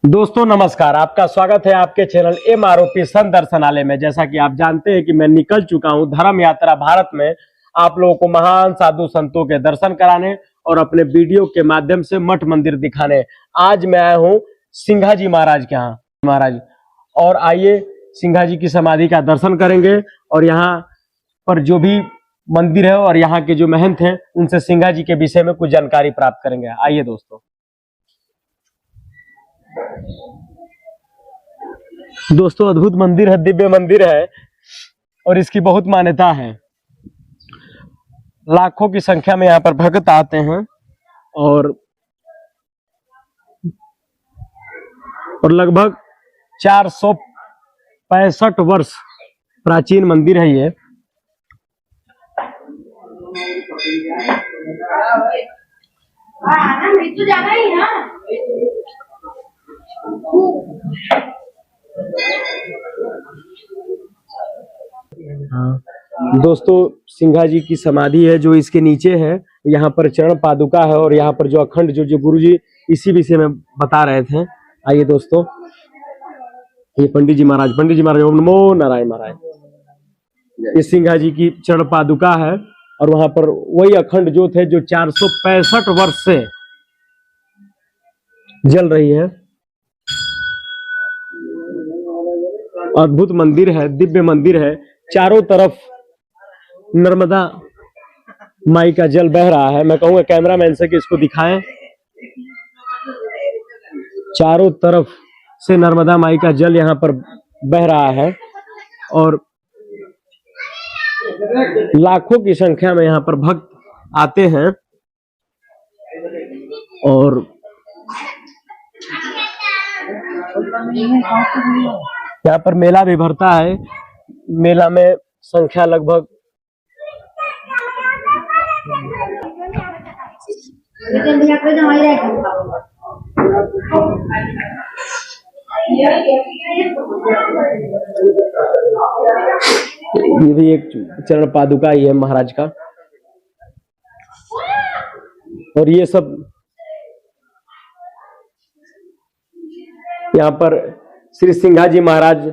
दोस्तों नमस्कार, आपका स्वागत है आपके चैनल MROP संत दर्शनालय में। जैसा कि आप जानते हैं कि मैं निकल चुका हूं धर्म यात्रा भारत में आप लोगों को महान साधु संतों के दर्शन कराने और अपने वीडियो के माध्यम से मठ मंदिर दिखाने। आज मैं आया हूं सिंघा जी महाराज के यहाँ महाराज, और आइए सिंघा जी की समाधि का दर्शन करेंगे और यहाँ पर जो भी मंदिर है और यहाँ के जो महंत हैं उनसे सिंघा जी के विषय में कुछ जानकारी प्राप्त करेंगे। आइए दोस्तों। दोस्तों अद्भुत मंदिर है, दिव्य मंदिर है और इसकी बहुत मान्यता है। लाखों की संख्या में यहाँ पर भक्त आते हैं और लगभग 465 वर्ष प्राचीन मंदिर है ये। दोस्तों सिंघा जी की समाधि है जो इसके नीचे है। यहाँ पर चरण पादुका है और यहाँ पर जो अखंड जो गुरु जी इसी विषय में बता रहे थे। आइए दोस्तों, ये पंडित जी महाराज ओम नमो नारायण महाराज। ये सिंघा जी की चरण पादुका है और वहां पर वही अखंड ज्योत है जो 465 वर्ष से जल रही है। अद्भुत मंदिर है, दिव्य मंदिर है। चारों तरफ नर्मदा माई का जल बह रहा है। मैं कहूंगा कैमरामैन से कि इसको दिखाएं। चारों तरफ से नर्मदा माई का जल यहाँ पर बह रहा है और लाखों की संख्या में यहाँ पर भक्त आते हैं और यहाँ पर मेला भी भरता है। मेला में संख्या लगभग ये भी एक चरण पादुका ही है महाराज का। और ये सब यहाँ पर श्री सिंघा जी महाराज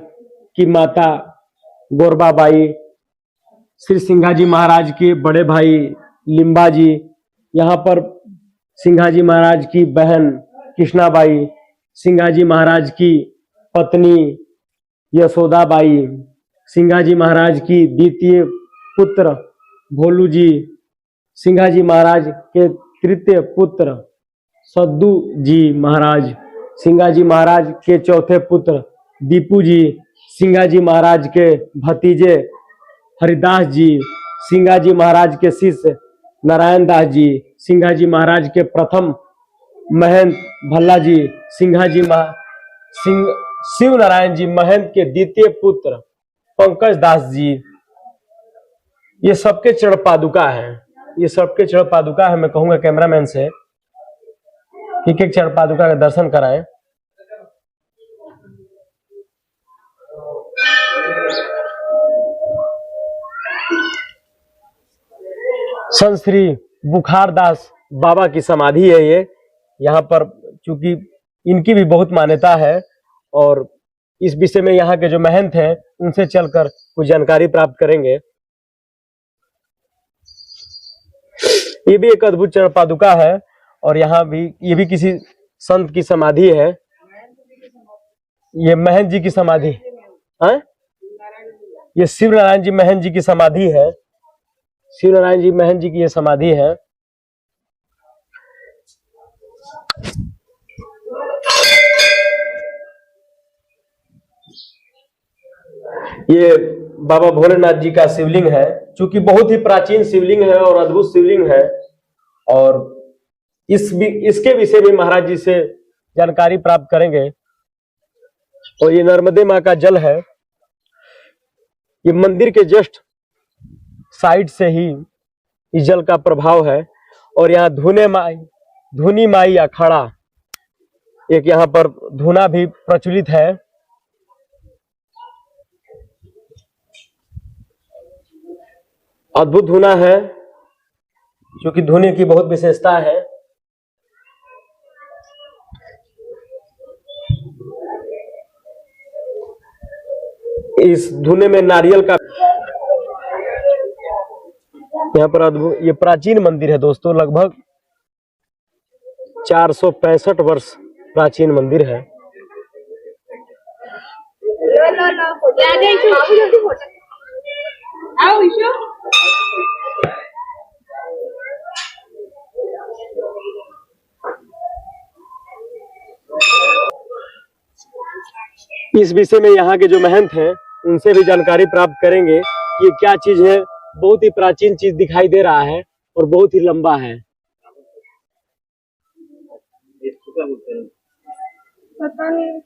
की माता गोरबाबाई, श्री सिंघा जी महाराज के बड़े भाई लिम्बा जी, यहाँ पर सिंघा जी महाराज की बहन कृष्णाबाई, सिंघा जी महाराज की पत्नी यशोदाबाई, सिंघा जी महाराज की द्वितीय पुत्र भोलू जी, सिंघा जी महाराज के तृतीय पुत्र सद्दू जी महाराज, सिंघा जी महाराज के चौथे पुत्र दीपू जी, सिंघा जी महाराज के भतीजे हरिदास जी, सिंघा जी महाराज के शिष्य नारायण दास जी, सिंघा जी महाराज के प्रथम महंत भल्ला जी, सिंघा जी शिव नारायण जी महंत के द्वितीय पुत्र पंकज दास जी। ये सबके चरण पादुका है। ये सबके चरण पादुका है। मैं कहूंगा कैमरामैन से एक एक चरण पादुका का दर्शन कराएं। संत श्री बुखारदास बाबा की समाधि है ये। यहाँ पर चूंकि इनकी भी बहुत मान्यता है और इस विषय में यहाँ के जो महंत हैं उनसे चलकर कुछ जानकारी प्राप्त करेंगे। ये भी एक अद्भुत चरण पादुका है और यहाँ भी ये भी किसी संत की समाधि है। ये महंत जी की समाधि है। ये शिव नारायण जी महंत जी की समाधि है। शिव नारायण जी महंत जी की ये समाधि है। ये बाबा भोलेनाथ जी का शिवलिंग है। चूंकि बहुत ही प्राचीन शिवलिंग है और अद्भुत शिवलिंग है और इसके विषय में महाराज जी से जानकारी प्राप्त करेंगे। और ये नर्मदे माँ का जल है। ये मंदिर के जस्ट साइड से ही इस जल का प्रभाव है और यहाँ धुनी माई अखाड़ा एक यहाँ पर धुना भी प्रचलित है। अद्भुत धुना है क्योंकि धुने की बहुत विशेषता है। इस धुने में नारियल का, यहाँ पर अद्भुत, ये प्राचीन मंदिर है दोस्तों, लगभग 465 वर्ष प्राचीन मंदिर है। इस विषय में यहाँ के जो महंत हैं उनसे भी जानकारी प्राप्त करेंगे कि ये क्या चीज है। बहुत ही प्राचीन चीज दिखाई दे रहा है और बहुत ही लंबा है। पता नहीं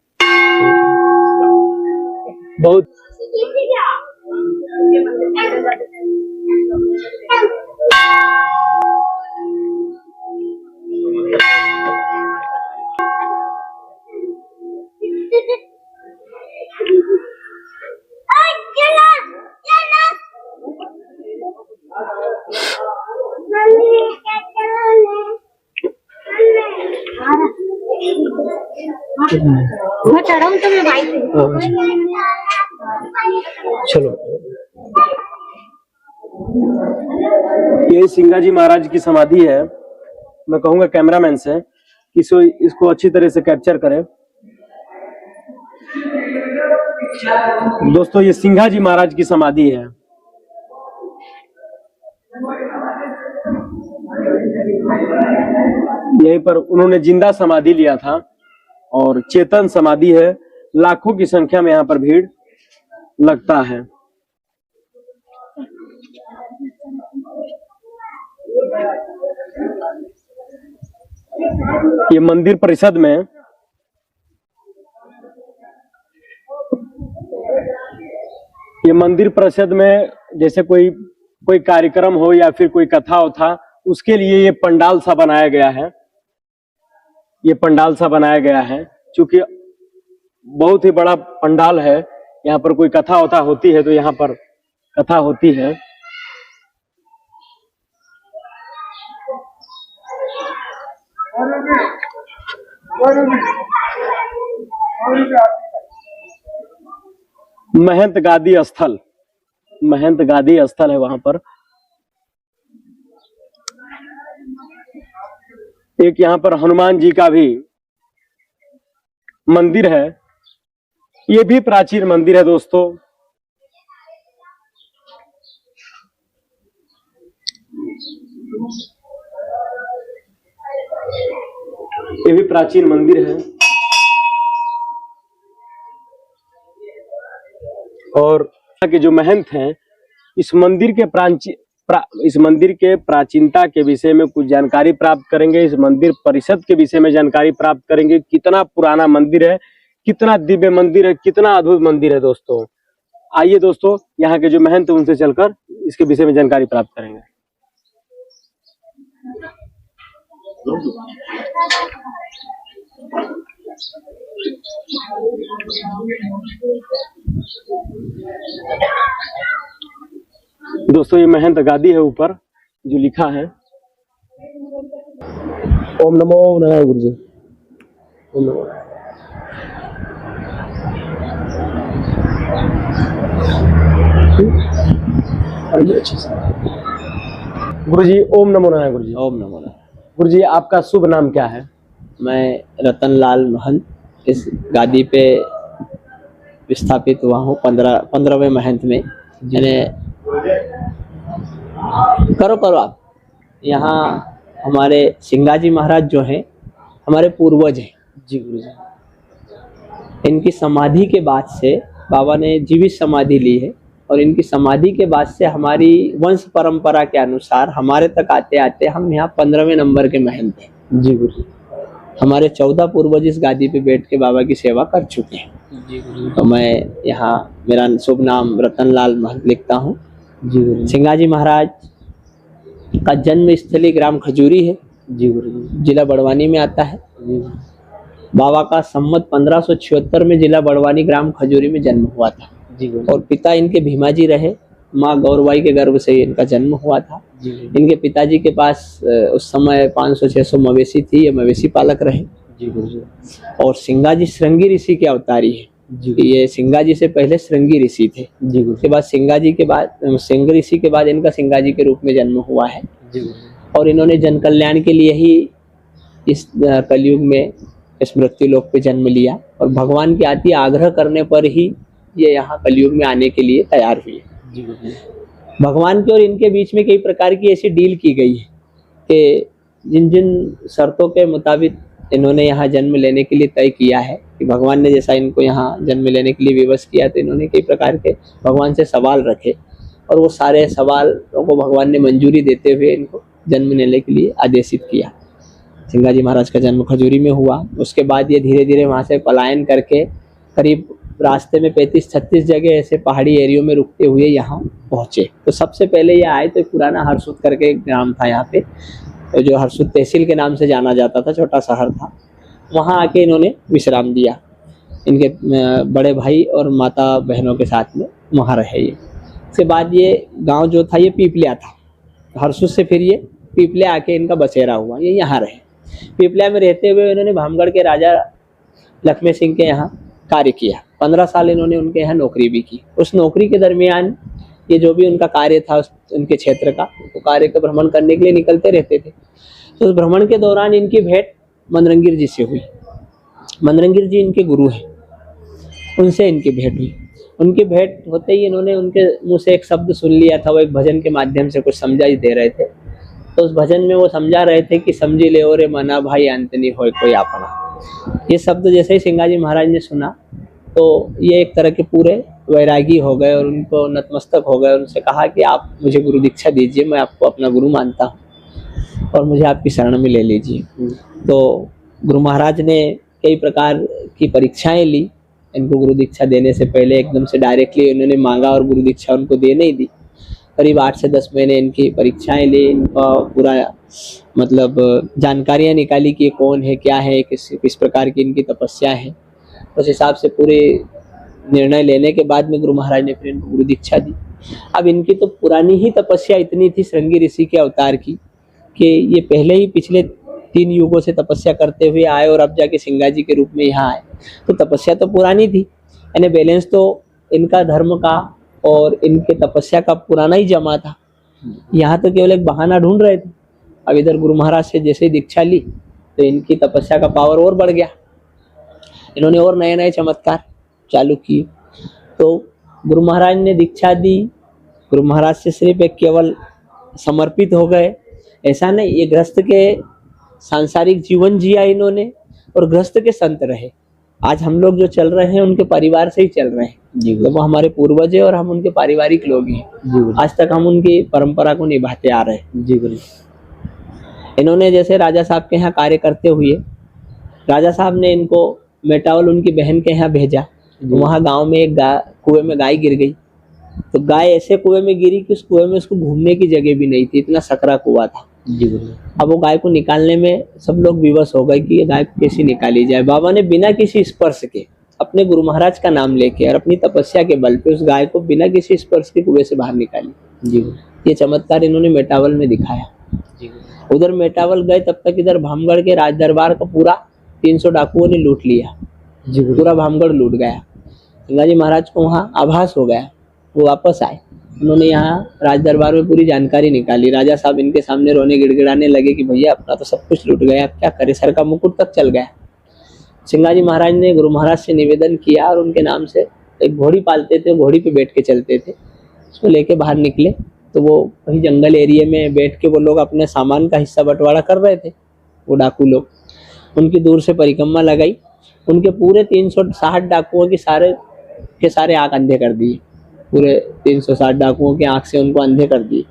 बहुत मैं चढ़ाऊं तो मैं बाइक चलो, ये सिंगाजी महाराज की समाधि है। मैं कहूंगा कैमरामैन से कि इसको अच्छी तरह से कैप्चर करें। दोस्तों, ये सिंगाजी महाराज की समाधि है। यहीं पर उन्होंने जिंदा समाधि लिया था और चेतन समाधि है। लाखों की संख्या में यहाँ पर भीड़ लगता है। ये मंदिर परिषद में जैसे कोई कार्यक्रम हो या फिर कोई कथा हो था, उसके लिए ये पंडाल सा बनाया गया है। ये पंडाल सा बनाया गया है क्योंकि बहुत ही बड़ा पंडाल है। यहाँ पर कोई कथा होती है तो यहाँ पर कथा होती है। महंत गादी स्थल है वहां पर। एक यहाँ पर हनुमान जी का भी मंदिर है। ये भी प्राचीन मंदिर है दोस्तों। ये भी प्राचीन मंदिर है और यहाँ के जो महंत हैं इस मंदिर के प्राचीनता के विषय में कुछ जानकारी प्राप्त करेंगे। इस मंदिर परिषद के विषय में जानकारी प्राप्त करेंगे। कितना पुराना मंदिर है, कितना दिव्य मंदिर है, कितना अद्भुत मंदिर है दोस्तों। आइए दोस्तों, यहाँ के जो महंत हैं उनसे चलकर इसके विषय में जानकारी प्राप्त करेंगे। दोस्तों, ये महंत गादी है ऊपर जो लिखा है। ओम नमो नारायण गुरु जी। ओम नमो। गुरु जी ओम नमो नारायण। गुरु जी ओम नमो नारायण। गुरु जी, आपका शुभ नाम क्या है? मैं रतनलाल महंत इस गादी पे विस्थापित हुआ हूँ 15वें महंत में। मैंने करो आप यहाँ हमारे सिंगाजी महाराज जो हैं हमारे पूर्वज हैं जी गुरु जी। इनकी समाधि के बाद से बाबा ने जीवित समाधि ली है और इनकी समाधि के बाद से हमारी वंश परंपरा के अनुसार हमारे तक आते आते हम यहाँ 15वें नंबर के महंत हैं जी गुरु जी। हमारे 14 पूर्वज इस गादी पे बैठ के बाबा की सेवा कर चुके हैं जी गुरु जी। तो मैं यहाँ मेरा शुभ नाम रतनलाल महंत लिखता हूँ जी गुरु जी। सिंगाजी महाराज का जन्म स्थली ग्राम खजूरी है जी गुरु जी। जिला बड़वानी में आता है। जी। बाबा का संमत 1576 में जिला बड़वानी ग्राम खजूरी में जन्म हुआ था जी गुरु। और पिता इनके भीमाजी रहे। माँ गौरबाई के गर्भ से इनका जन्म हुआ था। जी। इनके पिताजी के पास उस समय 500-600 मवेशी थी। ये मवेशी पालक रहे जी गुरु जी। और सिंगाजी श्रृंगी ऋषि के अवतारी है। जी ये सिंगा जी से पहले श्रृंगी ऋषि थे। जी गुरु उसके बाद सिंग ऋषि के बाद इनका सिंगा जी के रूप में जन्म हुआ है। जी गुरु और इन्होंने जन कल्याण के लिए ही इस कलयुग में इस मृत्यु लोक पे जन्म लिया और भगवान के अति आग्रह करने पर ही ये यहाँ कलयुग में आने के लिए तैयार हुए। जी गुरु भगवान के और इनके बीच में कई प्रकार की ऐसी डील की गई है कि जिन जिन शर्तों के मुताबिक इन्होंने यहाँ जन्म लेने के लिए तय किया है कि भगवान ने जैसा इनको यहाँ जन्म लेने के लिए विवश किया, तो इन्होंने कई प्रकार के भगवान से सवाल रखे और वो सारे सवालों को भगवान ने मंजूरी देते हुए इनको जन्म लेने के लिए आदेशित किया। सिंगा जी महाराज का जन्म खजूरी में हुआ। उसके बाद ये धीरे धीरे वहाँ से पलायन करके करीब रास्ते में 35-36 जगह ऐसे पहाड़ी एरियो में रुकते हुए यहाँ पहुँचे। तो सबसे पहले ये आए तो पुराना हरसूद करके एक ग्राम था यहाँ पे, जो हरसूद तहसील के नाम से जाना जाता था, छोटा शहर था। वहाँ आके इन्होंने विश्राम दिया, इनके बड़े भाई और माता बहनों के साथ में वहाँ रहे ये। उसके बाद ये गांव जो था ये पीपलिया था, हरसूद से फिर ये पीपलिया आके इनका बसेरा हुआ, ये यहाँ रहे। पीपलिया में रहते हुए इन्होंने भामगढ़ के राजा लक्ष्मण सिंह के यहाँ कार्य किया। 15 साल इन्होंने उनके यहाँ नौकरी भी की। उस नौकरी के दरमियान ये जो भी उनका कार्य था उनके क्षेत्र का, वो कार्य का भ्रमण करने के लिए निकलते रहते थे। तो उस भ्रमण के दौरान इनकी भेंट मनरंगीर जी से हुई। मनरंगीर जी इनके गुरु हैं, उनसे इनकी भेंट हुई। उनकी भेंट होते ही इन्होंने उनके मुँह से एक शब्द सुन लिया था, वो एक भजन के माध्यम से कुछ समझाई दे रहे थे। तो उस भजन में वो समझा रहे थे कि समझी ले रे मना भाई अंतनी होय कोई अपना। ये शब्द जैसे ही सिंगा जी महाराज ने सुना तो ये एक तरह के पूरे वैरागी हो गए और उनको नतमस्तक हो गए। उनसे कहा कि आप मुझे गुरु दीक्षा दीजिए, मैं आपको अपना गुरु मानता हूँ और मुझे आपकी शरण में ले लीजिए। तो गुरु महाराज ने कई प्रकार की परीक्षाएं ली। इनको गुरु दीक्षा देने से पहले एकदम से डायरेक्टली उन्होंने मांगा और गुरु दीक्षा उनको दे नहीं दी। करीब 8 से 10 महीने इनकी परीक्षाएं ली, इनका पूरा मतलब जानकारियां निकाली कि कौन है, क्या है, किस प्रकार की इनकी तपस्या है। उस हिसाब से पूरे निर्णय लेने के बाद में गुरु महाराज ने फिर इनको गुरु दीक्षा दी। अब इनकी तो पुरानी ही तपस्या इतनी थी श्रृंगी ऋषि के अवतार की कि ये पहले ही पिछले 3 युगों से तपस्या करते हुए आए और अब जाके सिंगा जी के रूप में यहाँ आए। तो तपस्या तो पुरानी थी, यानी बैलेंस तो इनका धर्म का और इनके तपस्या का पुराना ही जमा था। यहाँ तो केवल एक बहाना ढूंढ रहे थे। अब इधर गुरु महाराज से जैसे ही दीक्षा ली तो इनकी तपस्या का पावर और बढ़ गया। इन्होंने और नए नए चमत्कार चालू किए। तो गुरु महाराज ने दीक्षा दी, गुरु महाराज से सिर्फ एक केवल समर्पित हो गए ऐसा नहीं, ये गृहस्थ के सांसारिक जीवन जिया इन्होंने और गृहस्थ के संत रहे। आज हम लोग जो चल रहे हैं उनके परिवार से ही चल रहे हैं। तो वो हमारे पूर्वज है और हम उनके पारिवारिक लोग हैं। आज तक हम उनकी परंपरा को निभाते आ रहे हैं। जी गुरु। इन्होंने जैसे राजा साहब के यहाँ कार्य करते हुए राजा साहब ने इनको मेटावल उनकी बहन के यहाँ भेजा। वहाँ गांव में एक कुएं में गाय गिर गई। तो गाय ऐसे कुएं में गिरी कि उस कुएं में उसको घूमने की जगह भी नहीं थी, इतना सकरा कुआं था। जी गुरु। अब वो गाय को निकालने में सब लोग विवश हो गए कि ये गाय को कैसे निकाली जाए। बाबा ने बिना किसी स्पर्श के अपने गुरु महाराज का नाम लेके और अपनी तपस्या के बल पे उस गाय को बिना किसी स्पर्श के कुएं से बाहर निकाली। जी गुरु। ये चमत्कार इन्होंने मेटावल में दिखाया। जी गुरु। उधर मेटावल गए तब तक इधर भामगढ़ के राज दरबार का पूरा 300 डाकुओं ने लूट लिया। जी गुरु। पूरा भामगढ़ लूट गया। सिंगा जी महाराज को वहाँ आभास हो गया, वो वापस आए। उन्होंने यहाँ राज दरबार में पूरी जानकारी निकाली। राजा साहब इनके सामने रोने गिड़गिड़ाने लगे कि भैया अपना तो सब कुछ लूट गया, अब क्या करे, सर का मुकुट तक चल गया। सिंगा जी महाराज ने गुरु महाराज से निवेदन किया और उनके नाम से एक घोड़ी पालते थे, घोड़ी पे बैठ के चलते थे, उसको लेके बाहर निकले। तो वो वही जंगल एरिया में बैठ के वो लोग अपने सामान का हिस्सा बंटवारा कर रहे थे, वो डाकू लोग। उनकी दूर से परिक्रमा लगाई, उनके पूरे 360 डाकुओं की सारे आँख अंधे कर दिए। पूरे 360 डाकुओं की आँख से उनको अंधे कर दिए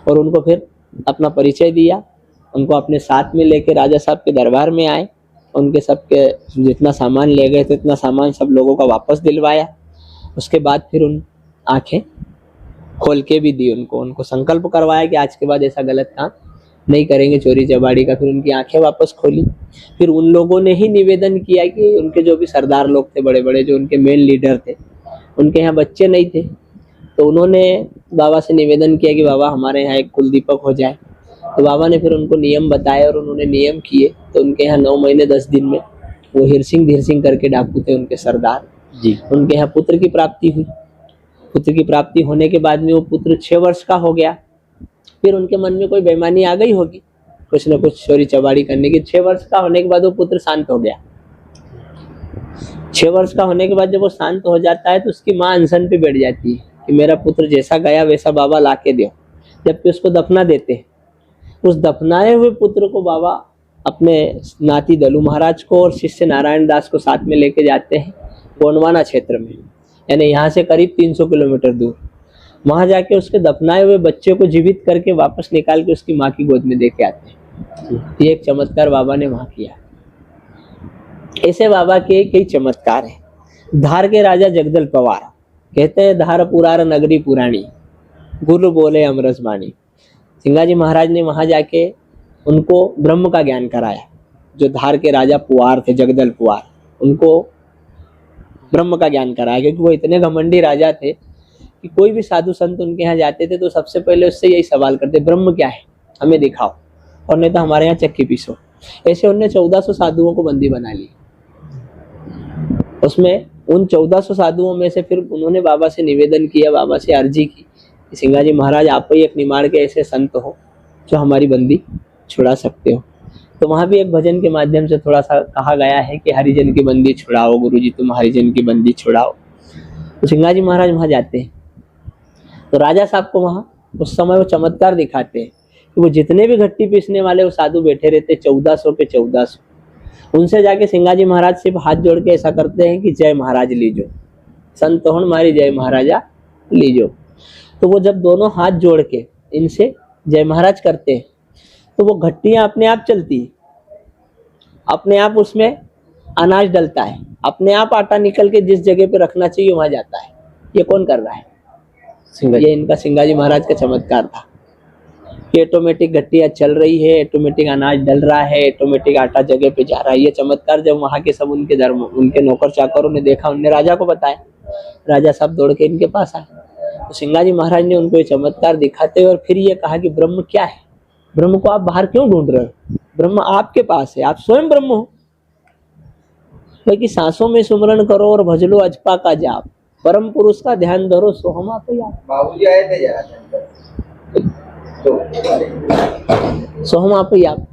और उनको फिर अपना परिचय दिया। उनको अपने साथ में लेके राजा साहब के दरबार में आए। उनके सबके जितना सामान ले गए थे उतना सामान सब लोगों का वापस दिलवाया। उसके बाद फिर उन आँखें खोल के भी दी उनको संकल्प करवाया कि आज के बाद ऐसा गलत काम नहीं करेंगे, चोरी चबाड़ी का। फिर उनकी आंखें वापस खोली। फिर उन लोगों ने ही निवेदन किया कि उनके जो भी सरदार लोग थे, बड़े बड़े जो उनके मेन लीडर थे, उनके यहाँ बच्चे नहीं थे। तो उन्होंने बाबा से निवेदन किया कि बाबा हमारे यहाँ एक कुल दीपक हो जाए। तो बाबा ने फिर उनको नियम बताए और उन्होंने नियम किए। तो उनके यहाँ 9 महीने 10 दिन में वो हिरसिंह धीरसिंह करके डाकू थे उनके सरदार, जी। उनके यहाँ पुत्र की प्राप्ति हुई। पुत्र की प्राप्ति होने के बाद में वो पुत्र 6 वर्ष का हो गया। फिर उनके मन में कोई बेईमानी आ गई होगी, कुछ न कुछ चोरी चबाड़ी करने की। 6 वर्ष का होने के बाद वो पुत्र शांत हो गया। 6 वर्ष का होने के बाद जब वो शांत हो जाता है तो उसकी माँ अनशन पे बैठ जाती है कि मेरा पुत्र जैसा गया वैसा बाबा ला के दो। जबकि उसको दफना देते हैं। उस दफनाए हुए पुत्र को बाबा अपने नाती दलू महाराज को और शिष्य नारायण दास को साथ में लेके जाते हैं गोंडवाना क्षेत्र में, यानी यहाँ से करीब 300 किलोमीटर दूर। वहां जाके उसके दफनाए हुए बच्चे को जीवित करके वापस निकाल के उसकी माँ की गोद में दे के आते हैं। ये एक चमत्कार बाबा ने वहां किया। ऐसे बाबा के कई चमत्कार हैं। धार के राजा जगदल पवार कहते हैं, धार पुरार नगरी पुरानी, गुरु बोले अमरस बाणी। सिंगाजी महाराज ने वहां जाके उनको ब्रह्म का ज्ञान कराया। जो धार के राजा पुआर थे, जगदल पुआर, उनको ब्रह्म का ज्ञान कराया, क्योंकि वो इतने घमंडी राजा थे कि कोई भी साधु संत उनके यहाँ जाते थे तो सबसे पहले उससे यही सवाल करते, ब्रह्म क्या है, हमें दिखाओ, और नहीं तो हमारे यहाँ चक्की पीसो। ऐसे उन्होंने 1400 साधुओं को बंदी बना ली। उसमें उन 1400 साधुओं में से फिर उन्होंने बाबा से निवेदन किया, बाबा से अर्जी की कि सिंगाजी महाराज आप ही एक निमाड़ के ऐसे संत हो जो हमारी बंदी छुड़ा सकते हो। तो वहां भी एक भजन के माध्यम से थोड़ा सा कहा गया है कि हरिजन की बंदी छुड़ाओ गुरुजी, तुम हरिजन की बंदी छुड़ाओ। तो सिंगाजी महाराज वहां जाते हैं तो राजा साहब को वहां उस समय वो चमत्कार दिखाते हैं कि वो जितने भी घट्टी पीसने वाले वो साधु बैठे रहते 1400 के 1400, उनसे जाके सिंगाजी महाराज सिर्फ हाथ जोड़ के ऐसा करते हैं कि जय महाराज लीजो, संत होन मारी जय महाराजा लीजो। तो वो जब दोनों हाथ जोड़ के इनसे जय महाराज करते हैं तो वो घट्टियां अपने आप चलती है, अपने आप उसमें अनाज डलता है, अपने आप आटा निकल के जिस जगह पे रखना चाहिए वहां जाता है। ये कौन कर रहा है? ये इनका सिंगाजी महाराज का चमत्कार था कि ऑटोमेटिक घट्टियां चल रही है, ऑटोमेटिक अनाज डल रहा है, ऑटोमेटिक आटा जगह पे जा रहा है। ये चमत्कार जब वहां के सब उनके नौकर चाकरों ने देखा, उनने राजा को बताया। राजा साहब दौड़ के इनके पास आए तो सिंगाजी महाराज ने उनको ये चमत्कार दिखाते हुए और फिर ये कहा कि ब्रह्म क्या है, ब्रह्म को आप बाहर क्यों ढूंढ रहे हो, ब्रह्म आपके पास है, आप स्वयं ब्रह्म हो। क्योंकि सांसों में सुमरण करो और भजलो अजपा का जाप, परम पुरुष का ध्यान धरो सोहम आप ही आप। बाबूजी आए थे जरा सोहम आप ही आप।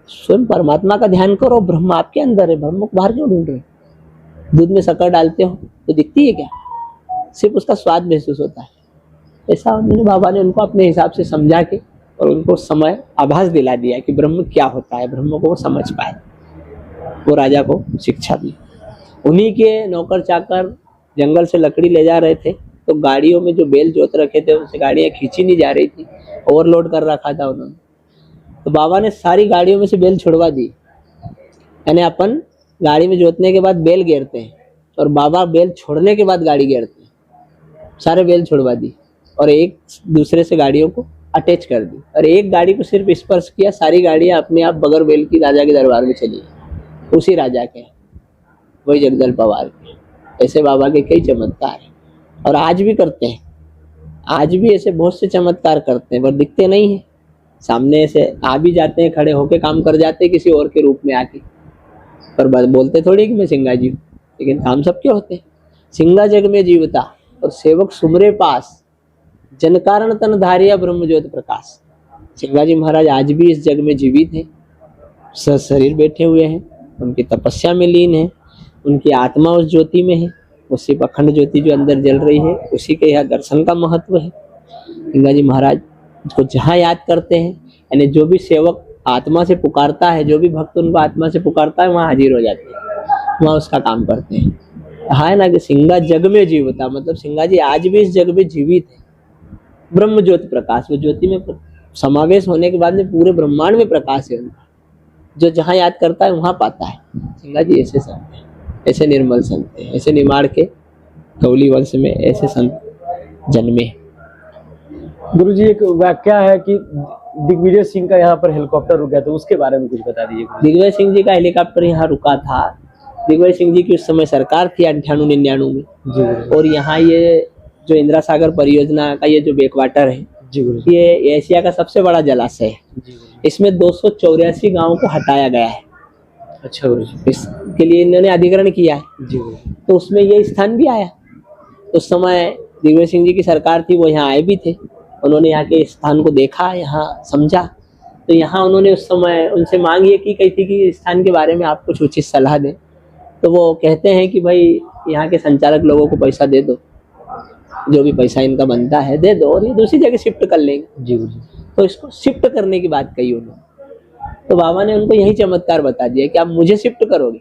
स्वयं परमात्मा का ध्यान करो, ब्रह्म आपके अंदर है, ब्रह्म को बाहर क्यों ढूंढ रहे हो। दूध में शक्कर डालते हो तो दिखती है क्या, सिर्फ उसका स्वाद महसूस होता है। ऐसा उन्होंने बाबा ने उनको अपने हिसाब से समझा के और उनको समय आभास दिला दिया कि ब्रह्म क्या होता है, ब्रह्म को वो समझ पाए। वो राजा को शिक्षा दी। उन्हीं के नौकर चाकर जंगल से लकड़ी ले जा रहे थे तो गाड़ियों में जो बेल जोत रखे थे उनसे गाड़ियां खींची नहीं जा रही थी, ओवरलोड कर रखा था उन्होंने। तो बाबा ने सारी गाड़ियों में से बेल छुड़वा दी। यानी अपन गाड़ी में जोतने के बाद बेल घेरते हैं और बाबा बेल छोड़ने के बाद गाड़ी घेरते हैं। सारे बेल छुड़वा दी और एक दूसरे से गाड़ियों को अटैच कर दी और एक गाड़ी को सिर्फ स्पर्श किया, सारी गाड़ियां अपने आप बगैर बेल की राजा के दरबार में चली। उसी राजा के, वही जगदल पवार के। ऐसे बाबा के कई चमत्कार हैं और आज भी करते हैं। आज भी ऐसे बहुत से चमत्कार करते हैं पर दिखते नहीं है। सामने से आ भी जाते हैं, खड़े होके काम कर जाते हैं किसी और के रूप में आके, पर बोलते थोड़ी कि मैं सिंगाजी हूँ, लेकिन काम सबके होते हैं। सिंगा जग में जीवता और सेवक सुमरे पास, जन कारण तन धारिया ब्रह्म ज्योत प्रकाश। सिंगाजी महाराज आज भी इस जग में जीवित हैं, शरीर बैठे हुए हैं, उनकी तपस्या में लीन है, उनकी आत्मा उस ज्योति में है। वो सिर्फ अखंड ज्योति जो अंदर जल रही है उसी के यहाँ दर्शन का महत्व है। सिंगाजी महाराज को जहाँ याद करते हैं, यानी जो भी सेवक आत्मा से पुकारता है, जो भी भक्त उनको आत्मा से पुकारता है, वहाँ हाजिर हो जाते हैं, वहाँ उसका काम करते हैं। है ना कि सिंगा जग में जीवता, मतलब सिंगाजी आज भी इस जग में जीवित है। ब्रह्म ज्योति प्रकाश, वो ज्योति में समावेश होने के बाद में पूरे ब्रह्मांड में प्रकाश है उनका। जो जहाँ याद करता है वहाँ पाता है। सिंगाजी ऐसे संत हैं, ऐसे निर्मल संत हैं, ऐसे निमाड़ के कौली वंश में ऐसे संत जन्मे। गुरुजी एक वाकया है कि दिग्विजय सिंह का यहाँ पर हेलीकॉप्टर रुका, तो उसके बारे में कुछ बता दीजिए। दिग्विजय सिंह जी का हेलीकॉप्टर यहाँ रुका था। दिग्विजय सिंह जी की उस समय सरकार थी 98-99 में जी। और यहाँ ये जो इंदिरा सागर परियोजना का ये जो बैकवाटर है जी, ये एशिया का सबसे बड़ा जलाशय है। इसमें 284 गांवों को हटाया गया है। अच्छा गुरुजी। इस के लिए इन्होंने अधिग्रहण किया है, जी गुरुजी। तो उसमें ये स्थान भी आया। उस समय दिग्विजय सिंह जी की सरकार थी, वो यहाँ आए भी थे, उन्होंने यहाँ के स्थान को देखा, यहाँ समझा, तो यहाँ उन्होंने उस समय उनसे मांग ये की गई थी कि इस स्थान के बारे में आप कुछ उचित सलाह दें। तो वो कहते हैं कि भाई यहाँ के संचालक लोगों को पैसा दे दो, जो भी पैसा इनका बनता है दे दो, और ये दूसरी जगह शिफ्ट कर लेंगे। जी गुरुजी। तो इसको शिफ्ट करने की बात कही उन्होंने, तो बाबा ने उनको यही चमत्कार बता दिया कि आप मुझे शिफ्ट करोगे।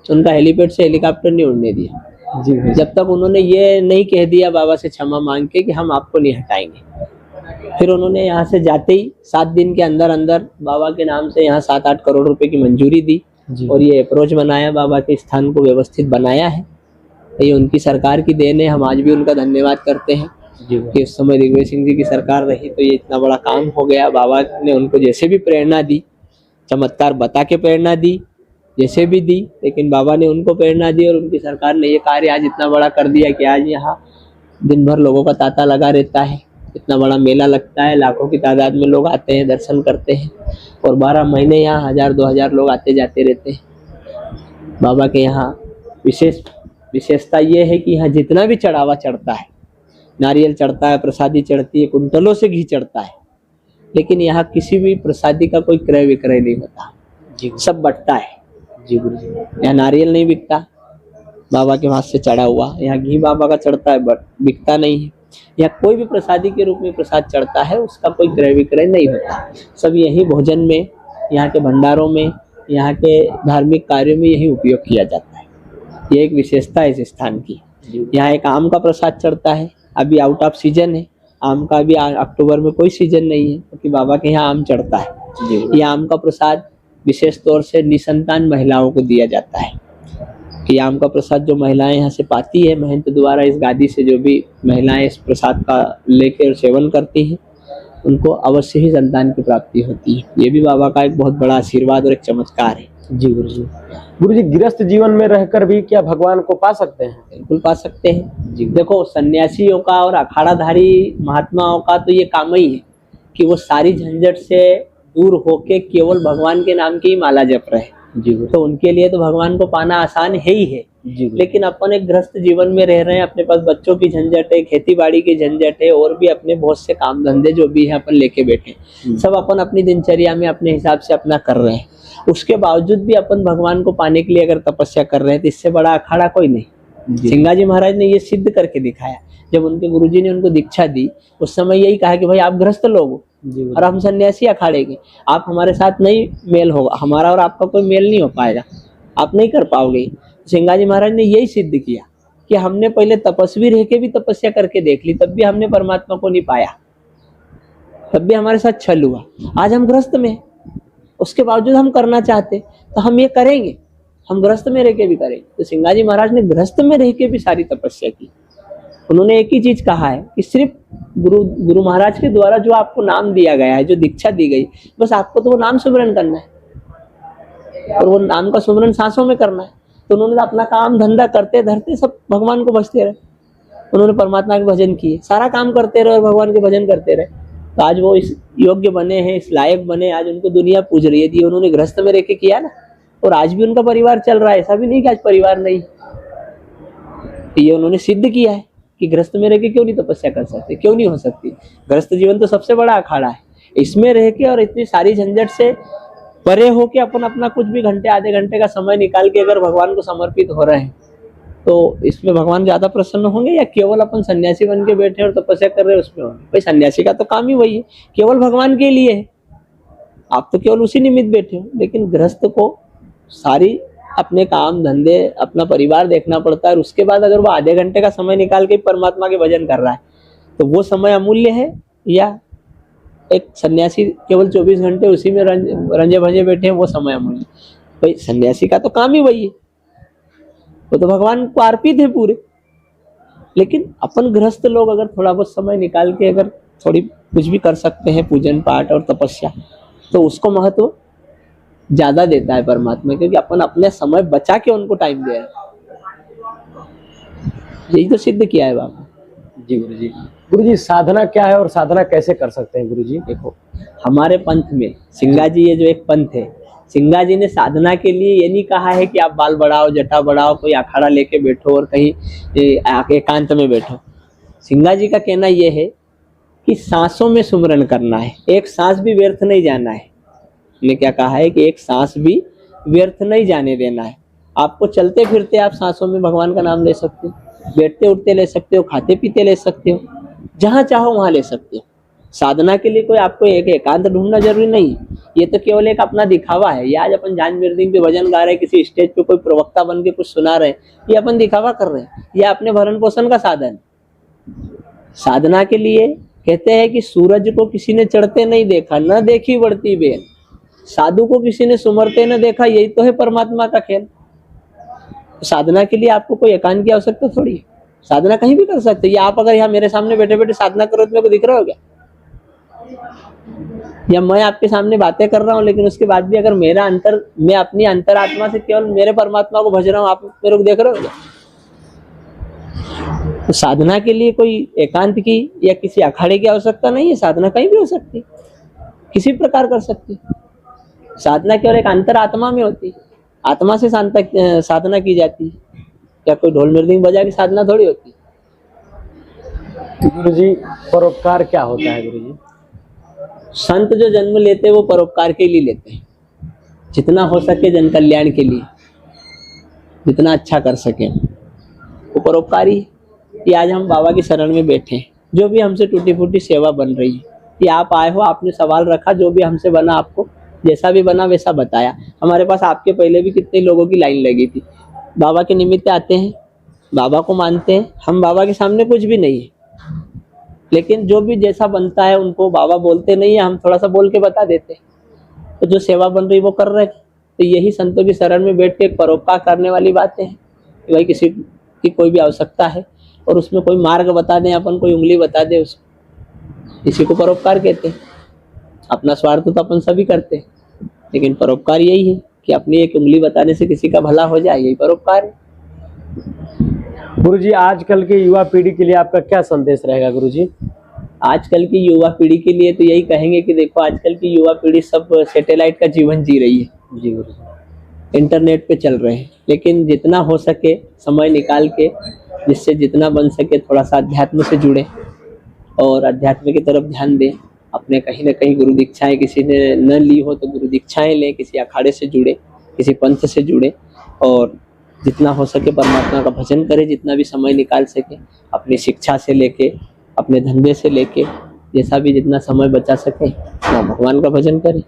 तो उनका हेलीपैड से हेलीकॉप्टर नहीं उड़ने दिया, जी गुरुजी। जब तक उन्होंने ये नहीं कह दिया बाबा से क्षमा मांग के कि हम आपको नहीं हटाएंगे। फिर उन्होंने यहाँ से जाते ही 7 दिन के अंदर अंदर बाबा के नाम से यहाँ 7-8 करोड़ रुपए की मंजूरी दी, जी। और ये अप्रोच बनाया, बाबा के स्थान को व्यवस्थित बनाया है। ये उनकी सरकार की देन है, हम आज भी उनका धन्यवाद करते हैं जी कि उस समय दिग्विजय सिंह जी की सरकार रही तो ये इतना बड़ा काम हो गया। बाबा ने उनको जैसे भी प्रेरणा दी, चमत्कार बता के प्रेरणा दी, जैसे भी दी, लेकिन बाबा ने उनको प्रेरणा दी और उनकी सरकार ने ये कार्य आज इतना बड़ा कर दिया कि आज यहाँ दिन भर लोगों का तांता लगा रहता है, इतना बड़ा मेला लगता है, लाखों की तादाद में लोग आते हैं, दर्शन करते हैं, और 12 महीने यहाँ 1000-2000 लोग आते जाते रहते हैं। बाबा के यहाँ विशेषता ये है कि यहाँ जितना भी चढ़ावा चढ़ता है, नारियल चढ़ता है, प्रसादी चढ़ती है, कुंटलों से घी चढ़ता है, लेकिन यहाँ किसी भी प्रसादी का कोई क्रय विक्रय नहीं होता, जी सब बटता है। जी गुरुजी। यहाँ नारियल नहीं बिकता बाबा के हाथ से चढ़ा हुआ, यहाँ घी बाबा का चढ़ता है बट बिकता नहीं है। यहाँ कोई भी प्रसादी के रूप में प्रसाद चढ़ता है, उसका कोई क्रय विक्रय नहीं होता, सब यही भोजन में, यहाँ के भंडारों में, यहाँ के धार्मिक कार्यों में यही उपयोग किया जाता है। ये एक विशेषता है इस स्थान की। यहाँ एक आम का प्रसाद चढ़ता है, अभी आउट ऑफ सीजन है आम का, अभी अक्टूबर में कोई सीजन नहीं है क्योंकि बाबा के यहाँ आम चढ़ता है। ये आम का प्रसाद विशेष तौर से निसंतान महिलाओं को दिया जाता है कि आम का प्रसाद जो महिलाएं यहाँ से पाती है, महंत द्वारा इस गादी से जो भी महिलाएं इस प्रसाद का लेकर सेवन करती हैं, उनको अवश्य ही संतान की प्राप्ति होती है। ये भी बाबा का एक बहुत बड़ा आशीर्वाद और एक चमत्कार है। जी गुरुजी। गुरुजी, गृहस्थ जीवन में रहकर भी क्या भगवान को पा सकते हैं? बिल्कुल पा सकते हैं जी। देखो, सन्यासियों का और अखाड़ाधारी महात्माओं का तो ये काम ही है कि वो सारी झंझट से दूर होके केवल भगवान के नाम की ही माला जप रहे। जी। तो उनके लिए तो भगवान को पाना आसान है ही है। जी। लेकिन अपन एक गृहस्थ जीवन में रह रहे हैं, अपने पास बच्चों की झंझट है, खेती बाड़ी की झंझट है, और भी अपने बहुत से काम धंधे जो भी है अपन लेके बैठे, सब अपन अपनी दिनचर्या में अपने हिसाब से अपना कर रहे हैं। उसके बावजूद भी अपन भगवान को पाने के लिए अगर तपस्या कर रहे हैं तो इससे बड़ा अखाड़ा कोई नहीं। सिंगाजी महाराज ने ये सिद्ध करके दिखाया। जब उनके गुरुजी ने उनको दीक्षा दी, उस समय यही कहा कि भाई आप गृहस्थ लोग हो और हम सन्यासी अखाड़े के, आप हमारे साथ नहीं मेल होगा, हमारा और आपका कोई मेल नहीं हो पाएगा, आप नहीं कर पाओगे। सिंगाजी महाराज ने यही सिद्ध किया कि हमने पहले तपस्वी रह के भी तपस्या करके देख ली, तब भी हमने परमात्मा को नहीं पाया, तब भी हमारे साथ छल हुआ। आज हम गृहस्थ में, उसके बावजूद हम करना चाहते तो हम ये करेंगे, हम गृहस्थ में रह के भी करेंगे। तो सिंगाजी महाराज ने गृहस्थ में रह के भी सारी तपस्या की। उन्होंने एक ही चीज कहा है कि सिर्फ गुरु महाराज के द्वारा जो आपको नाम दिया गया है, जो दीक्षा दी गई, बस आपको तो वो नाम सुमरन करना है, और वो नाम का सुमरन सांसों में करना है। तो उन्होंने अपना काम धंधा करते धरते सब भगवान को भजते रहे, उन्होंने परमात्मा के भजन किए, सारा काम करते रहे और भगवान के भजन करते रहे। तो आज वो इस योग्य बने हैं, इस लायक बने, आज उनको दुनिया पूज रही है। ये उन्होंने गृहस्थ में रह के किया ना, और आज भी उनका परिवार चल रहा है, ऐसा भी नहीं कि आज परिवार नहीं। ये उन्होंने सिद्ध किया है कि गृहस्थ में रह के क्यों नहीं तपस्या कर सकते, क्यों नहीं हो सकती। गृहस्थ जीवन तो सबसे बड़ा अखाड़ा है, इसमें रह के और इतनी सारी झंझट से परे होके अपन अपना कुछ भी घंटे आधे घंटे का समय निकाल के अगर भगवान को समर्पित हो रहे हैं, तो इसमें भगवान ज्यादा प्रसन्न होंगे, या केवल अपन सन्यासी बन के बैठे और तपस्या कर रहे हैं उसमें होंगे? भाई सन्यासी का तो काम ही वही है, केवल भगवान के लिए है, आप तो केवल उसी निमित्त बैठे हो। लेकिन गृहस्थ को सारी अपने काम धंधे, अपना परिवार देखना पड़ता है, और उसके बाद अगर वो आधे घंटे का समय निकाल के परमात्मा के भजन कर रहा है, तो वो समय अमूल्य है, या एक सन्यासी केवल 24 घंटे उसी में रंजे भंजे बैठे हैं, वो समय अमूल्य? भाई सन्यासी का तो काम ही वही है, वो तो भगवान को अर्पित है पूरे। लेकिन अपन गृहस्थ लोग अगर थोड़ा बहुत समय निकाल के अगर थोड़ी कुछ भी कर सकते हैं, पूजन पाठ और तपस्या, तो उसको महत्व ज्यादा देता है परमात्मा, क्योंकि अपन अपने समय बचा के उनको टाइम दे रहे हैं। यही तो सिद्ध किया है बाबा। जी गुरुजी। गुरुजी, साधना क्या है और साधना कैसे कर सकते हैं गुरुजी? देखो, हमारे पंथ में सिंगाजी ये जो एक पंथ है, सिंघा जी ने साधना के लिए ये नहीं कहा है कि आप बाल बढ़ाओ, जटा बढ़ाओ, कोई अखाड़ा लेके बैठो और कहीं एकांत में बैठो। सिंघा जी का कहना यह है कि सांसों में सुमरन करना है, एक सांस भी व्यर्थ नहीं जाना है। ने क्या कहा है कि एक सांस भी व्यर्थ नहीं जाने देना है। आपको चलते फिरते आप सांसों में भगवान का नाम ले सकते हो, बैठते उठते ले सकते हो, खाते पीते ले सकते हो, जहां चाहो वहां ले सकते हो। साधना के लिए कोई आपको एक एकांत ढूंढना जरूरी नहीं है। ये तो केवल एक अपना दिखावा है। ये आज अपन जान मिर्दिंग पे भजन गा रहे हैं, किसी स्टेज पे कोई प्रवक्ता बन के कुछ सुना रहे हैं, ये अपन दिखावा कर रहे हैं, ये अपने भरण पोषण का साधन। साधना के लिए कहते हैं कि सूरज को किसी ने चढ़ते नहीं देखा, न देखी बढ़ती बेल। साधु को किसी ने सुमरते न देखा, यही तो है परमात्मा का खेल। साधना के लिए आपको कोई एकांत की आवश्यकता थोड़ी है। साधना कहीं भी कर सकते हैं। या आप अगर यहाँ मेरे सामने बैठे बैठे साधना करो तो मेरे को दिख रहा हो क्या? या मैं आपके सामने बातें कर रहा हूँ लेकिन उसके बाद भी अगर मैं अपनी अंतरात्मा से केवल मेरे परमात्मा को भज रहा हूँ, आप मेरे को देख रहे हो क्या? तो साधना के लिए कोई एकांत की या किसी अखाड़े की आवश्यकता नहीं है। साधना कहीं भी हो सकती, किसी प्रकार कर सकती। साधना केवल एक अंतरात्मा में होती, आत्मा से साधना की जाती है। क्या कोई ढोल मृदंग बजा की साधना थोड़ी होती। गुरु जी, परोपकार क्या होता है गुरु जी? संत जो जन्म लेते हैं वो परोपकार के लिए लेते हैं। जितना हो सके जन कल्याण के लिए, जितना अच्छा कर सके वो परोपकारी है। कि आज हम बाबा की शरण में बैठे हैं, जो भी हमसे टूटी फूटी सेवा बन रही है, कि आप आए हो, आपने सवाल रखा, जो भी हमसे बना आपको जैसा भी बना वैसा बताया। हमारे पास आपके पहले भी कितने लोगों की लाइन लगी थी। बाबा के निमित्त आते हैं, बाबा को मानते हैं। हम बाबा के सामने कुछ भी नहीं है, लेकिन जो भी जैसा बनता है उनको बाबा बोलते नहीं है, हम थोड़ा सा बोल के बता देते हैं। तो जो सेवा बन रही वो कर रहे हैं। तो यही संतों की शरण में बैठ के एक परोपकार करने वाली बातें हैं कि भाई किसी की कोई भी आवश्यकता है और उसमें कोई मार्ग बता दें, अपन कोई उंगली बता दे उसको, इसी को परोपकार कहते हैं। अपना स्वार्थ तो अपन सभी करते हैं, लेकिन परोपकार यही है कि अपनी एक उंगली बताने से किसी का भला हो जाए, यही परोपकार है। गुरुजी, आजकल के युवा पीढ़ी के लिए आपका क्या संदेश रहेगा गुरुजी? आजकल की युवा पीढ़ी के लिए तो यही कहेंगे कि देखो, आजकल की युवा पीढ़ी सब सैटेलाइट का जीवन जी रही है। जी गुरुजी, इंटरनेट पे चल रहे हैं। लेकिन जितना हो सके समय निकाल के, जिससे जितना बन सके थोड़ा सा अध्यात्म से जुड़े और अध्यात्म की तरफ ध्यान दें। अपने कहीं ना कहीं गुरु दीक्षाएं किसी ने न ली हो तो गुरु दीक्षाएं लें, किसी अखाड़े से जुड़े, किसी पंथ से जुड़े और जितना हो सके परमात्मा का भजन करें। जितना भी समय निकाल सके, अपनी शिक्षा से लेके, अपने धंधे से लेके, जैसा भी जितना समय बचा सके ना भगवान का भजन करें।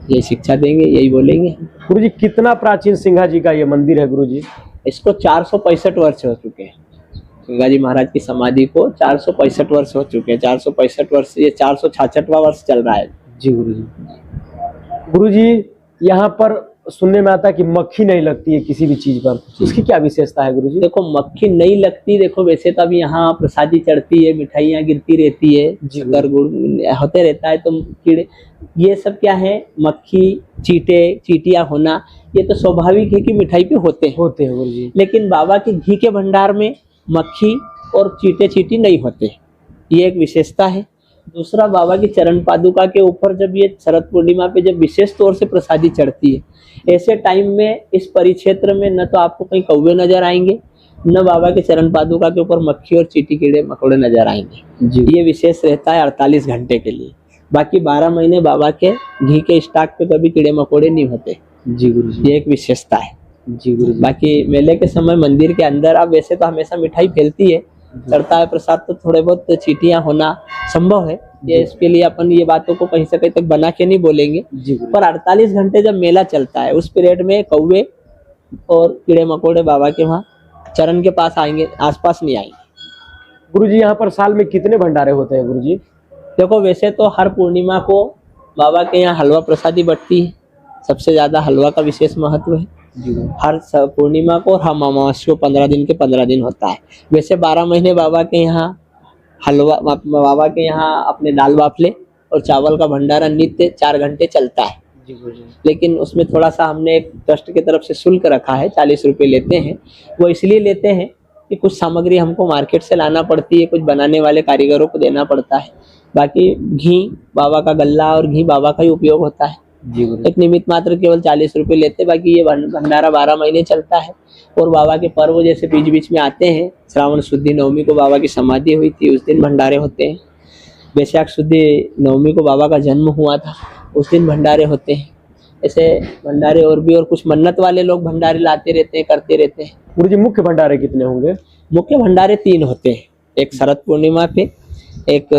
यही शिक्षा देंगे, यही बोलेंगे। गुरुजी, कितना प्राचीन सिंघा जी का ये मंदिर है गुरुजी? इसको 465 वर्ष हो चुके हैं। सिंघा जी महाराज की समाधि को 465 वर्ष हो चुके हैं। 465 वर्ष, ये 466वां वर्ष चल रहा है। जी गुरुजी। गुरुजी, यहाँ पर सुनने में आता है कि मक्खी नहीं लगती है किसी भी चीज पर, उसकी क्या विशेषता है गुरुजी? देखो, मक्खी नहीं लगती। देखो, वैसे तो अभी यहाँ प्रसादी चढ़ती है, मिठाइयाँ गिरती रहती है, शक्कर गुड़ होते रहता है, तो कीड़े ये सब क्या है, मक्खी, चींटे, चींटियाँ होना ये तो स्वाभाविक है कि मिठाई पे होते हैं गुरुजी। लेकिन बाबा के घी के भंडार में मक्खी और चींटे चींटी नहीं होते, ये एक विशेषता है। दूसरा, बाबा की चरण पादुका के ऊपर जब ये शरद पूर्णिमा पे जब विशेष तौर से प्रसादी चढ़ती है, ऐसे टाइम में इस परिक्षेत्र में न तो आपको कहीं कौवे नजर आएंगे, न बाबा के चरण पादुका के ऊपर मक्खी और चींटी कीड़े मकोड़े नजर आएंगे। ये विशेष रहता है 48 घंटे के लिए। बाकी 12 महीने बाबा के घी के स्टॉक पे कभी कीड़े मकोड़े नहीं होते। जी गुरुजी, ये एक विशेषता है। जी गुरुजी। बाकी मेले के समय मंदिर के अंदर अब वैसे तो हमेशा मिठाई फैलती है, चढ़ता है प्रसाद, तो थोड़े बहुत चींटियां होना संभव है। ये इसके लिए अपन ये बातों को कहीं से कहीं तक बना के नहीं बोलेंगे, पर 48 घंटे जब मेला चलता है उस पीरियड में कौवे और कीड़े मकोड़े बाबा के वहाँ चरण के पास आएंगे, आसपास नहीं आएंगे। गुरुजी, यहाँ पर साल में कितने भंडारे होते हैं गुरुजी? देखो, वैसे तो हर पूर्णिमा को बाबा के यहाँ हलवा प्रसादी बटती है। सबसे ज्यादा हलवा का विशेष महत्व है हर पूर्णिमा को, और हम अमावस्या को 15 दिन के 15 दिन होता है। वैसे 12 महीने बाबा के यहाँ हलवा, बाबा के यहाँ अपने दाल बाफले और चावल का भंडारा नित्य 4 घंटे चलता है। लेकिन उसमें थोड़ा सा हमने एक ट्रस्ट की तरफ से शुल्क रखा है, 40 रुपये लेते हैं। वो इसलिए लेते हैं कि कुछ सामग्री हमको मार्केट से लाना पड़ती है, कुछ बनाने वाले कारीगरों को देना पड़ता है। बाकी घी बाबा का गल्ला और घी बाबा का ही उपयोग होता है। जी गुरुजी। एक निमित्त मात्र केवल 40 रुपए लेते, बाकी ये भंडारा 12 महीने चलता है। और बाबा के पर्व जैसे बीच बीच में आते हैं, श्रावण शुद्धि नवमी को बाबा की समाधि हुई थी, उस दिन भंडारे होते हैं। वैशाख शुद्धि नवमी को बाबा का जन्म हुआ था, उस दिन भंडारे होते हैं। ऐसे भंडारे और भी, और कुछ मन्नत वाले लोग भंडारे लाते रहते हैं, करते रहते हैं। गुरुजी मुख्य भंडारे कितने होंगे? मुख्य भंडारे 3 होते हैं, एक शरद पूर्णिमा पे, एक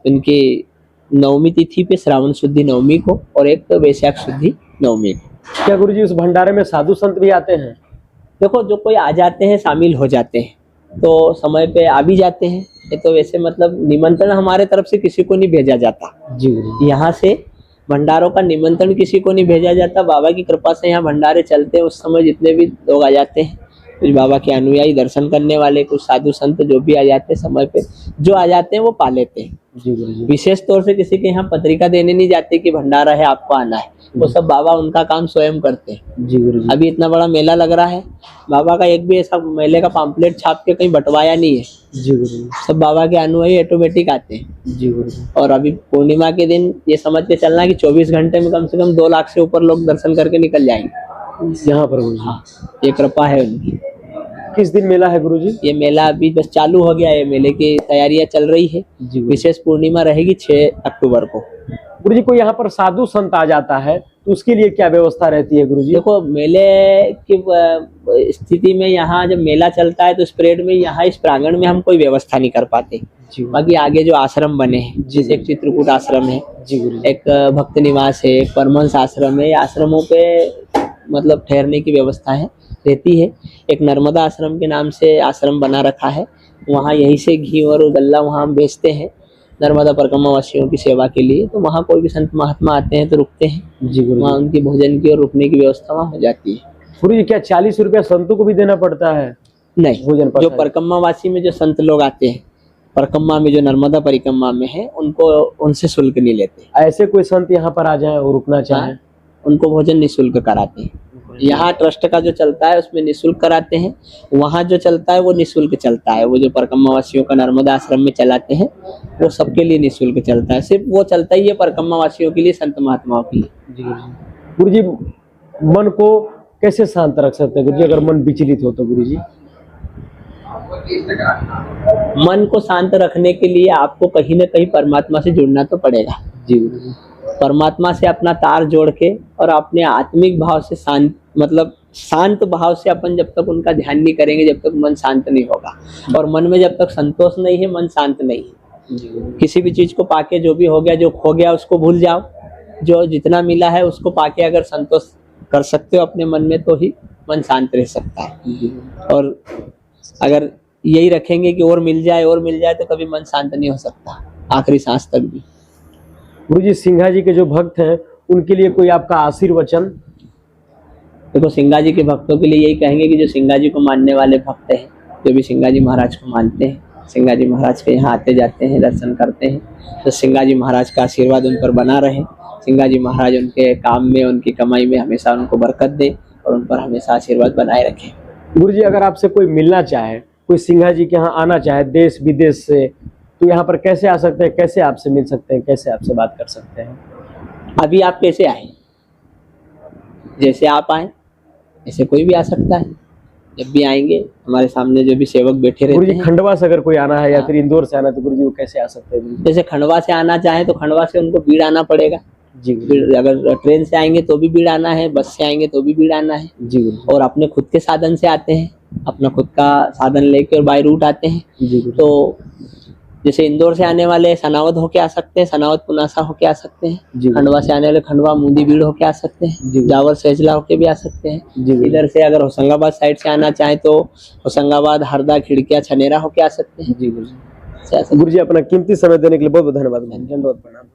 उनकी नवमी तिथि पे श्रावण शुद्धि नवमी को, और एक वैशाख शुद्धि नवमी को। क्या गुरुजी उस भंडारे में साधु संत भी आते हैं? देखो, जो कोई आ जाते हैं शामिल हो जाते हैं, तो समय पे आ भी जाते हैं। ये तो वैसे मतलब निमंत्रण हमारे तरफ से किसी को नहीं भेजा जाता। जी गुरुजी। यहाँ से भंडारों का निमंत्रण किसी को नहीं भेजा जाता। बाबा की कृपा से यहाँ भंडारे चलते हैं, उस समय जितने भी लोग आ जाते हैं, कुछ बाबा के अनुयायी, दर्शन करने वाले, कुछ साधु संत जो भी आ जाते हैं, समय पे जो आ जाते हैं वो पा लेते हैं। जी गुरुजी। विशेष तौर से किसी के यहाँ पत्रिका देने नहीं जाते कि भंडारा है आपको आना है, वो सब बाबा उनका काम स्वयं करते हैं। जी गुरुजी। अभी इतना बड़ा मेला लग रहा है, बाबा का एक भी ऐसा मेले का पंपलेट छाप के कहीं बंटवाया नहीं है। जी गुरुजी। सब बाबा के अनुयायी ऑटोमेटिक आते हैं। जी गुरुजी। और अभी पूर्णिमा के दिन ये समझ के चलना है कि 24 घंटे में कम से कम 2 लाख से ऊपर लोग दर्शन करके निकल जाएंगे। यहाँ पर गुरुजी। हाँ, ये कृपा है उनकी। किस दिन मेला है गुरुजी? ये मेला अभी बस चालू हो गया है, मेले की तैयारियां चल रही है। जी गुरुजी। विशेष पूर्णिमा रहेगी 6 अक्टूबर को। गुरुजी कोई यहाँ पर साधु संत आ जाता है तो उसके लिए क्या व्यवस्था रहती है गुरुजी? देखो, मेले की स्थिति में यहाँ जब मेला चलता है तो इस परेड में, यहाँ इस प्रांगण में हम कोई व्यवस्था नहीं कर पाते। जी बाकी आगे जो आश्रम बने हैं, जैसे एक चित्रकूट आश्रम है, जी गुरुजी। एक भक्त निवास है, एक परमहंस आश्रम है, आश्रमों पे मतलब ठहरने की व्यवस्था है, रहती है। एक नर्मदा आश्रम के नाम से आश्रम बना रखा है, वहाँ यहीं से घी और गल्ला वहाँ हम बेचते हैं नर्मदा परिक्रमा वासियों की सेवा के लिए। तो वहाँ कोई भी संत महात्मा आते हैं तो रुकते हैं, जी वहाँ गुरुजी। उनकी भोजन की और रुकने की व्यवस्था वहाँ हो जाती है। गुरुजी क्या 40 रुपया संतों को भी देना पड़ता है? नहीं, भोजन जो पड़ता है? परिक्रमा वासी में जो संत लोग आते हैं, परिक्रमा में जो नर्मदा परिक्रमा में है, उनको उनसे शुल्क नहीं लेते। ऐसे कोई संत यहाँ पर आ जाए और रुकना चाहे? हाँ, उनको भोजन निःशुल्क कराते हैं। यहाँ ट्रस्ट का जो चलता है उसमें निःशुल्क कराते हैं, वहाँ जो चलता है वो निःशुल्क चलता है। वो जो परिक्रमा वासियों का नर्मदा आश्रम में चलाते हैं वो सबके लिए निःशुल्क चलता है। सिर्फ वो चलता ही है परिक्रमा वासियों के लिए, संत महात्माओं के लिए। जी गुरुजी। मन को कैसे शांत रख सकते हैं गुरुजी अगर मन विचलित हो तो? गुरुजी मन को शांत रखने के लिए आपको कहीं ना कहीं परमात्मा से जुड़ना तो पड़ेगा। जी गुरुजी। परमात्मा से अपना तार जोड़ के और अपने आत्मिक भाव से शांत भाव से अपन जब तक उनका ध्यान नहीं करेंगे, जब तक मन शांत नहीं होगा। और मन में जब तक संतोष नहीं है, मन शांत नहीं है। जी गुरुजी। किसी भी चीज को पाके जो भी हो गया, जो खो गया उसको भूल जाओ, जो जितना मिला है उसको पाके अगर संतोष कर सकते हो अपने मन में, तो ही मन शांत रह सकता है। जी। और अगर यही रखेंगे कि और मिल जाए तो कभी मन शांत नहीं हो सकता, आखिरी सांस तक भी। गुरुजी सिंघा जी के जो भक्त हैं उनके लिए कोई आपका आशीर्वचन? देखो, सिंघा जी के भक्तों के लिए यही कहेंगे कि जो सिंघा जी को मानने वाले भक्त हैं, जो भी सिंघा जी महाराज को मानते हैं, सिंघा जी महाराज के यहाँ आते जाते हैं, दर्शन करते हैं, तो सिंघा जी महाराज का आशीर्वाद उन पर बना रहे। सिंघा जी महाराज उनके काम में, उनकी कमाई में हमेशा उनको बरकत दे और उन पर हमेशा आशीर्वाद बनाए रखें। गुरुजी अगर आपसे कोई मिलना चाहे, कोई सिंघा जी के यहाँ आना चाहे देश विदेश से, तो यहाँ पर कैसे आ सकते हैं, कैसे आपसे मिल सकते हैं, कैसे आपसे बात कर सकते हैं? अभी आप कैसे आए, जैसे आप आए ऐसे कोई भी आ सकता है। जब भी आएंगे हमारे सामने जो भी सेवक बैठे रहते गुरुजी हैं। खंडवा से अगर कोई आना है या फिर इंदौर से आना है तो गुरुजी वो कैसे आ सकते हैं गुरुजी? जैसे खंडवा से आना चाहे तो खंडवा से उनको भीड़ आना पड़ेगा। जी गुरुजी। फिर अगर ट्रेन से आएंगे तो भी भीड़ आना है, बस से आएंगे तो भी भीड़ आना है। जी गुरुजी। और अपने खुद के साधन से आते हैं, अपना खुद का साधन लेके और बाय रूट आते हैं। जी गुरुजी। तो जैसे इंदौर से आने वाले सनावद होके आ सकते हैं, सनावद पुनासा होके आ सकते हैं। जी। खंडवा से आने वाले खंडवा मुंदी भीड़ होके आ सकते हैं, जी। जावर सहजला होके भी आ सकते हैं। जी। इधर से अगर होशंगाबाद साइड से आना चाहे तो होशंगाबाद, हरदा, खिड़किया, छनेरा होके आ सकते हैं। जी गुरुजी। ऐसे आ सकते हैं। गुरुजी अपना कीमती समय देने के लिए बहुत बहुत धन्यवाद। धन्यवाद, प्रणाम।